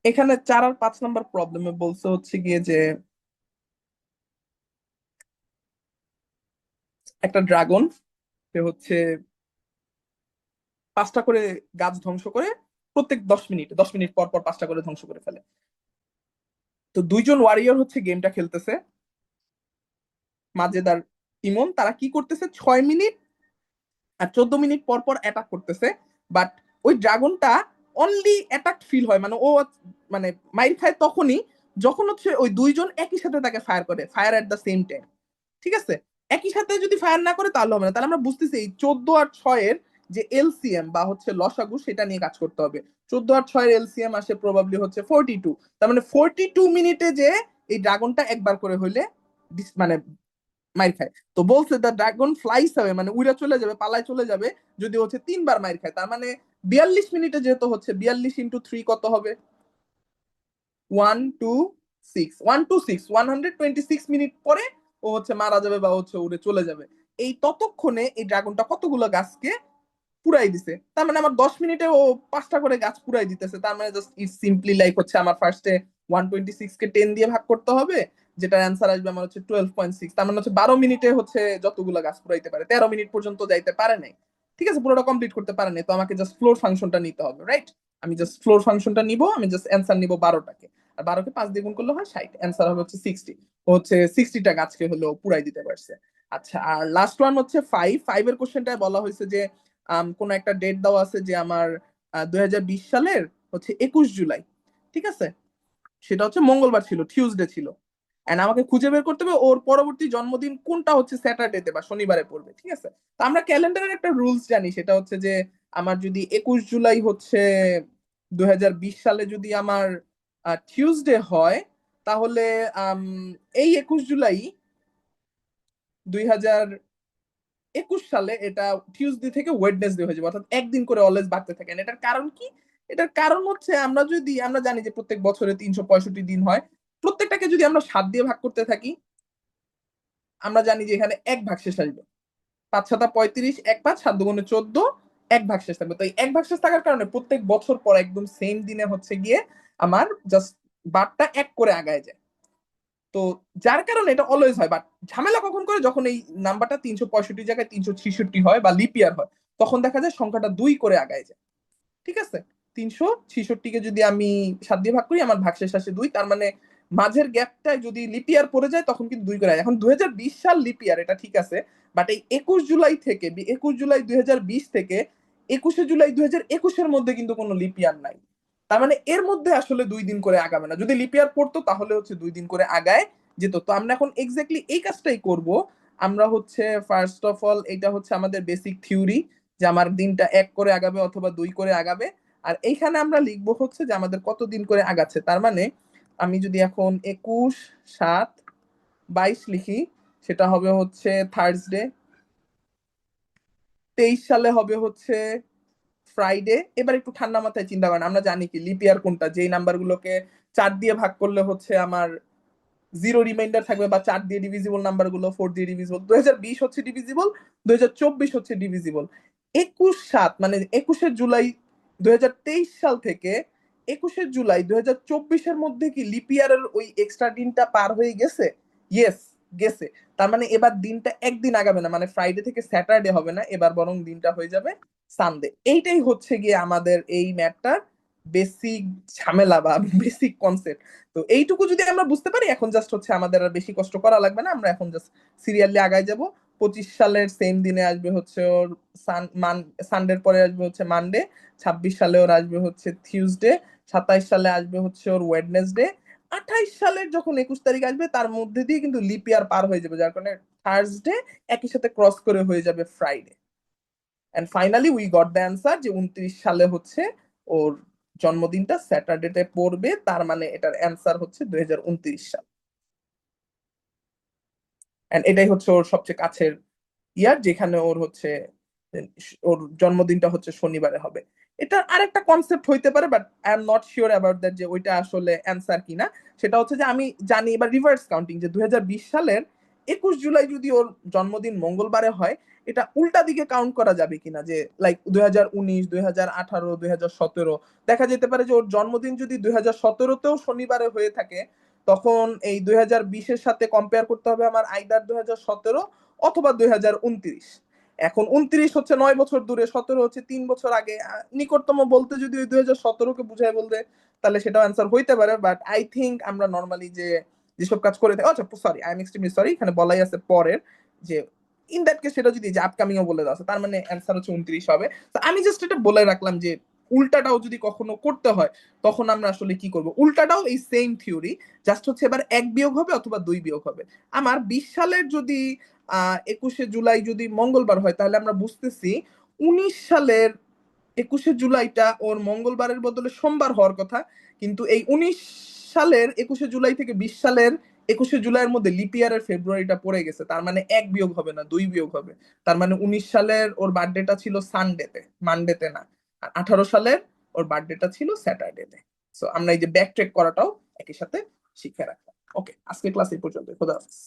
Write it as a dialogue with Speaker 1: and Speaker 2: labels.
Speaker 1: এখানে 4 আর 5 নাম্বার প্রবলেমে বলছে হচ্ছে গিয়ে যে একটা ড্রাগন সে হচ্ছে 5টা করে গাছ ধ্বংস করে প্রত্যেক 10 মিনিট পর পর 5টা করে ধ্বংস করে ফেলে। তো দুইজন ওয়ারিয়র হচ্ছে গেমটা খেলতেছে, মাজেদার ইমন, তারা কি করতেছে 6 মিনিট আর 14 মিনিট পর পর অ্যাটাক করতেছে। বাট ওই ড্রাগনটা অনলি অ্যাটাক ফিল হয়, মানে ও মানে মাইর খায় তখনই যখন হচ্ছে ওই দুইজন একই সাথে তাকে ফায়ার করে, fire at the same time. ঠিক আছে, একই সাথে যদি ফায়ার না করে তাহলে হবে না। তাহলে আমরা বুঝতেছি এই 14 আর 6-এর যে এলসিএম বা হচ্ছে লসাগু সেটা নিয়ে কাজ করতে হবে। 14 আর 6-এর এলসিএম আসে প্রবাবলি হচ্ছে 42। তার মানে 42 মিনিটে যে এই ড্রাগনটা একবার করে হইলে মানে মাইর খায়। তো বলছে দ্য ড্রাগন ফ্লাইস হবে, মানে উড়ে চলে যাবে, পালায় চলে যাবে যদি হচ্ছে 3বার মাইর খায়। তার মানে 42 মিনিটে যেহেতু হচ্ছে 42 × 3 কত হবে, 126 পরে ও হচ্ছে মারা যাবে বা হচ্ছে উড়ে চলে যাবে। এই ততক্ষণে এই ড্রাগনটা কতগুলো গাছকে পুরাই দিছে। তার মানে আমার 10 মিনিটে ও 5টা করে গাছ পুরাই দিতেছে। তার মানে জাস্ট ইট সিম্পলি লাইক হচ্ছে আমার ফার্স্টে 126 কে 10 দিয়ে ভাগ করতে হবে, যেটার অ্যান্সার আসবে আমার হচ্ছে 12.6। তার মানে হচ্ছে 12 মিনিটে হচ্ছে যতগুলো গাছ পুরাইতে পারে, 13 মিনিট পর্যন্ত যাইতে পারে নাই। ঠিক আছে, পুরোটা কমপ্লিট করতে পারে নাই, তো আমাকে জাস্ট ফ্লোর ফাংশনটা নিতে হবে, রাইট? আমি জাস্ট ফ্লোর ফাংশনটা নিব, আমি জাস্ট অ্যান্সার নিব 12টাকে। আর 12কে 5 দিয়ে গুণ করলে হয় 60, অ্যান্সার হবে হচ্ছে 60। ও হচ্ছে 60টা গাছকে হলো পুরাই দিতে পারছে। আচ্ছা, আর লাস্ট ওয়ান হচ্ছে 5 এর কোশ্চেনটায় বলা হয়েছে যে কোন একটা ডেট দেওয়া আছে যে আমার 2020 সালের হচ্ছে 21 জুলাই, ঠিক আছে, সেটা হচ্ছে মঙ্গলবার ছিল, টিউসডে ছিল। এন্ড আমাকে খুঁজে বের করতে হবে ওর পরবর্তী জন্মদিন কোনটা হচ্ছে স্যাটারডেতে বা শনিবারে পড়বে। ঠিক আছে, তো আমরা ক্যালেন্ডারের একটা রুলস জানি, সেটা হচ্ছে যে আমার যদি 21 জুলাই হচ্ছে 2020 সালে যদি আমার টিউসডে হয়, তাহলে আম, এই 21 জুলাই 2021 সালে এটা টিউসডে থেকে ওয়েডনেসডে হয়ে যাবে, অর্থাৎ একদিন করে অলওয়েজ বাড়তে থাকে। And এটার কারণ কি? এটার কারণ হচ্ছে আমরা জানি যে প্রত্যেক বছরে 365 দিন হয়, প্রত্যেকটাকে যদি আমরা 7 দিয়ে ভাগ করতে থাকি, আমরা জানি যে এখানে এক ভাগ শেষ আসবে। 5 7 35, 1 5 7 2 14, এক ভাগ শেষ থাকবে। তো এই এক ভাগ শেষ থাকার কারণে প্রত্যেক বছর পর একদম সেম দিনে হচ্ছে গিয়ে আমার জাস্ট বারটা এক করে আগায় যায়। তো যার কারণে এটা অলওয়েজ হয়। বাট ঝামেলা কখন করে, যখন এই নাম্বারটা 365 জায়গায় 366 হয় বা লিপ ইয়ার হয়, তখন দেখা যায় সংখ্যাটা 2 করে আগায় যায়। ঠিক আছে, 366কে যদি আমি 7 দিয়ে ভাগ করি, আমার ভাগশেষ আসে 2। তার মানে মাঝের গ্যাপটায় যদি লিপ ইয়ার পড়ে যায় তখন কিন্তু 2 করে আয়। এখন 2020 সাল লিপ ইয়ার, এটা ঠিক আছে। বাট এই 21 জুলাই থেকে 21 জুলাই 2020 থেকে 21 জুলাই 2021-এর মধ্যে কিন্তু কোনো লিপ ইয়ার নাই। তার মানে এর মধ্যে আসলে 2 দিন করে আগাবে না। যদি লিপ ইয়ার পড়তো তাহলে হচ্ছে 2 দিন করে আগায় যেত। তো আমরা এখন এক্স্যাক্টলি এই কাজটাই করব। আমরা হচ্ছে ফার্স্ট অফ অল, এটা হচ্ছে আমাদের বেসিক থিওরি যে আমার দিনটা 1 করে আগাবে অথবা 2 করে আগাবে। আর এইখানে আমরা লিখবো হচ্ছে যে আমাদের কত দিন করে আগাচ্ছে। তার মানে আমি যদি এখন 21 7 22 লিখি, সেটা হবে হচ্ছে থার্সডে। 23 সালে হবে হচ্ছে ফ্রাইডে। এবার একটু ঠান্ডা মাথায় চিন্তা করেন, আমরা জানি কি লিপ ইয়ার কোনটা, যেই নাম্বার গুলোকে 4 দিয়ে ভাগ করলে হচ্ছে আমার জিরো রিমাইন্ডার থাকবে, বা 4 দিয়ে ডিভিজিবল নাম্বার গুলো 4 দিয়ে ডিভিজিবল। 2020 হচ্ছে ডিভিজিবল, 2024 হচ্ছে ডিভিজিবল। 21 7 মানে 21শে জুলাই 2023 সাল থেকে 21শে জুলাই 2024-এর মধ্যে কি লিপ ইয়ারের ওই এক্সট্রা দিনটা পার হয়ে গেছে? ইয়েস, গেছে। তার মানে এবার দিনটা একদিন আগাবে না, মানে ফ্রাইডে থেকে স্যাটারডে হবে না, এবার বরং দিনটা হয়ে যাবে সানডে। এইটাই হচ্ছে গিয়ে আমাদের এই ম্যাথটার বেসিক ঝামেলা বা বেসিক কনসেপ্ট। তো এইটুকু যদি আমরা বুঝতে পারি, এখন জাস্ট হচ্ছে আমাদের আর বেশি কষ্ট করা লাগবে না, আমরা এখন জাস্ট সিরিয়ালি আগায় যাব। 25 সালের সেম দিনে আসবে হচ্ছে ওর সানডের পরে আসবে হচ্ছে মানডে। 26 সালে ওর আসবে হচ্ছে টিউসডে। 27 সালে আসবে হচ্ছে ওর ওয়েডনেসডে। 28 সালের যখন 21 তারিখ আসবে, তার মধ্যে দিয়ে কিন্তু লিপ ইয়ার পার হয়ে যাবে, যার কারণে থার্সডে একই সাথে ক্রস করে হয়ে যাবে Friday. And finally we got the answer যে 29 সালে হচ্ছে ওর জন্মদিনটা স্যাটারডেতে পড়বে। তার মানে এটার অ্যান্সার হচ্ছে 2029 সাল। এন্ড এটাই হচ্ছে ওর সবচেয়ে কাছের ইয়ার, যেখানে ওর হচ্ছে ওর জন্মদিনটা হচ্ছে শনিবারে হবে। এটা আরেকটা কনসেপ্ট হইতে পারে, but I am not sure about that যে ওইটা আসলে অ্যান্সার কিনা। সেটা হচ্ছে যে আমি জানি এবার রিভার্স কাউন্টিং, যে 2020 সালের 21 জুলাই যদি ওর জন্মদিন মঙ্গলবারে হয়, এটা উল্টা দিকে কাউন্ট করা যাবে কিনা, যে লাইক 2019, 2018, 2017 দেখা যেতে পারে যে ওর জন্মদিন যদি 2017তেও শনিবারে হয়ে থাকে, তখন এই 2020-এর সাথে কম্পেয়ার করতে হবে আমার আইদার 2017 অথবা 2029। এখন 29 হচ্ছে 9 বছর দূরে, 17 হচ্ছে 3 বছর আগে। নিকটতম বলতে যদি ওই 2017-কে বুঝায় বলতে, তাহলে সেটাও অ্যান্সার হইতে পারে। বাট আই থিঙ্ক আমরা নর্মালি যে যেসব কাজ করে থাকি, আচ্ছা sorry, I am extremely sorry, এখানে বলাই আছে পরের, যে ইন দ্যাট কেস সেটা যদি যে আপকামিং ও বলে দেওয়া আছে, তার মানে অ্যান্সার হচ্ছে 29 হবে। তো আমি জাস্ট এটা বলে রাখলাম যে উল্টাটাও যদি কখনো করতে হয়, তখন আমরা আসলে কি করব। উল্টাটাও এই সেম থিওরি, জাস্ট হচ্ছে এবার 1 বিয়োগ হবে অথবা 2 বিয়োগ হবে। আমার 20 সালের যদি 21শে জুলাই যদি মঙ্গলবার হয়, তাহলে আমরা বুঝতেছি 19 সালের 21শে জুলাইটা ওর মঙ্গলবারের বদলে সোমবার হওয়ার কথা। কিন্তু এই 19 সালের 21শে জুলাই থেকে 20 সালের 21শে জুলাইয়ের মধ্যে লিপ ইয়ারের ফেব্রুয়ারিটা পড়ে গেছে, তার মানে 1 বিয়োগ হবে না, 2 বিয়োগ হবে। তার মানে 19 সালের ওর বার্থডেটা ছিল সানডেতে, মানডেতে না। আর 18 সালের ওর বার্থডেটা ছিল স্যাটারডেতে। সো আমরা এই যে ব্যাক ট্রেক করাটাও একই সাথে শিখে রাখলাম। ওকে, আজকে ক্লাস এই পর্যন্ত, খোদা হাফেজ।